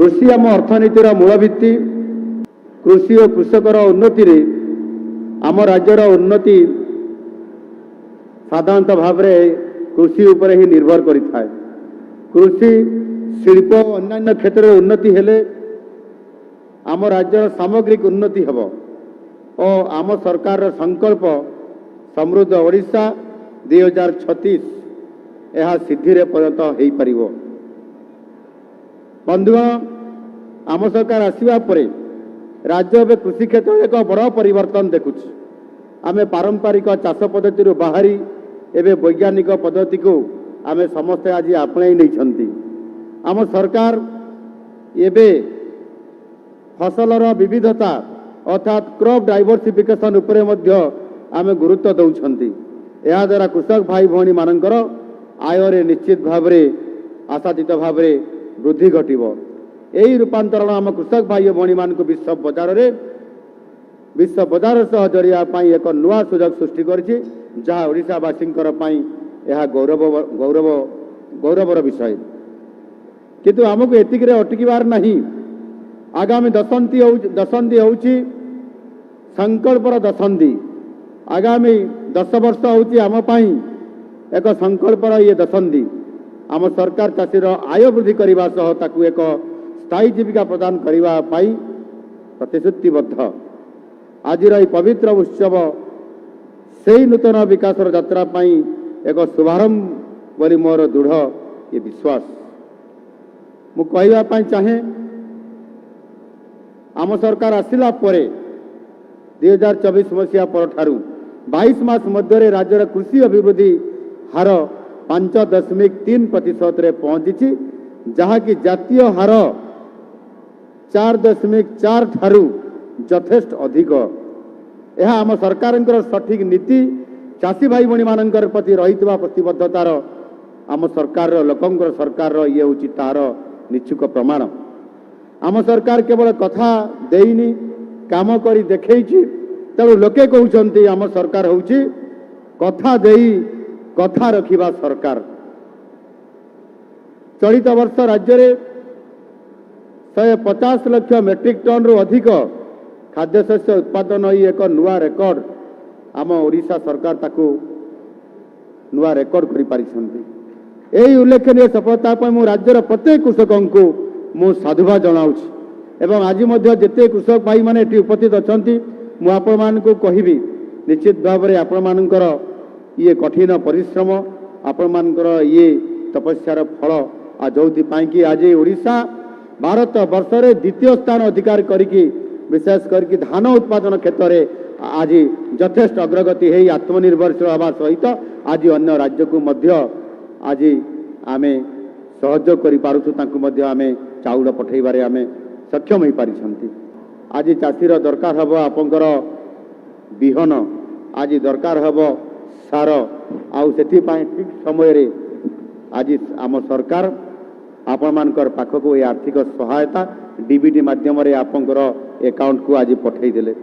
कृषि आम अर्थनीतिर मूलभित्ति। कृषि और कृषकर उन्नति रे आम राज्यर उन्नति साधारणतः भाव कृषि उपर ही निर्भर करिथाय। कृषि शिल्प अन्य क्षेत्र में उन्नति हेले आम राज्यर सामग्रिक उन्नति हेब और आम सरकार संकल्प समृद्ध ओडिशा 2036 यह सिद्धि रे परिणत हो पारिबो। बंधुगण, आम सरकार आसिबा परे राज्य में कृषि क्षेत्र एक बड़ परिवर्तन देखुछ। आमे पारंपरिक चाष पद्धति बाहरी एवं वैज्ञानिक पद्धति को आमे समस्ते आज आपणाई नहीं। आम सरकार एबे फसलर विविधता अर्थात क्रॉप डाइवर्सिफिकेशन उपरे मध्य आमे गुरुत्व दौरान। या द्वारा कृषक भाई भौणी मानकर आय रे निश्चित भाव आशातीत भाव वृद्धि घटिबो। यही रूपांतरण आम कृषक भाई भौणी मान विश्व बजार सह जरिया पाई एक नुआ सुजोग सृष्टि करछि, जहाँ ओडिशावासींकर पाई यह गौरवर विषय। किंतु आमको एतिक अटकिबार नहीं। आगामी दशंधि होउछि संकल्पर दशंधि। आगामी 10 वर्ष होउछि आम पाई एक संकल्पर ये दशंधि। आम सरकार चाषीर आय वृद्धि करने सह ताकू एक स्थायी जीविका प्रदान करने प्रतिश्रुतिबद्ध। आज पवित्र उत्सव से ही नूतन विकास यात्रा पाई एक शुभारंभ बोली मोर दृढ़ ये विश्वास। मु कहवाई चाहे आम सरकार आसिला परे 2024 मसीहा पर 22 मास मध्य राज्यर कृषि अभिवृद्धि हार 5.3% रे पहुंची, जहाँकि जातीय हार 4.4 ठारू यथेष्ट अधिक। यह आम सरकार सठिक नीति चाषी भाई भणी मान प्रति रही प्रतिबद्धतार आम सरकार लोकंर सरकार ये हूँ तार निच्छुक प्रमाण। आम सरकार केवल कथा देनी काम करी देखैछि। तेणु लोके कहउछन्ति आम सरकार होउछि कथा देई कथा रखिबा सरकार। चलित वर्ष राज्य में 150 लाख मेट्रिक टन रु अधिक खाद्यशस्य उत्पादन ही एक नुआ रेकर्ड आम ओडिशा सरकार ताकू नुआ रेकर्ड करि पारिछन्ति। एही उल्लेखनीय सफलता पर मु राज्यर प्रत्येक कृषकों को मु साधुवाद जनाउछि। एवं आज मध्य जेते कृषक भाई माने एटी उपस्थित अछन्ति मु आपण मानकु कहिबी निश्चित भाव में आपण मानकर ये कठिन परिश्रम आपण मानकर ये तपस्यार फल आ जोथि पाई कि आज ओडिशा भारत वर्ष रे द्वितीय स्थान अधिकार करिकि विशेष करके धान उत्पादन क्षेत्र में आज यथेष्ट अग्रगति है आत्मनिर्भरशील हवा सहित आज अन्य राज्य को मध्य आज आमे सहयोग करि पारुछु। तांकु मध्य आमे चाउल पठेबारे आमे सक्षम हो पारिछन्ति। आज चाषीर दरकार हबो आपंकर बिहन, आज दरकार हबो सार, आउ सेथि पाई ठीक समय रे आज आम सरकार आपण मानकर पाखको ये आर्थिक सहायता डीबीटी माध्यम रे आपंकर अकाउंट को आज पठेई देले।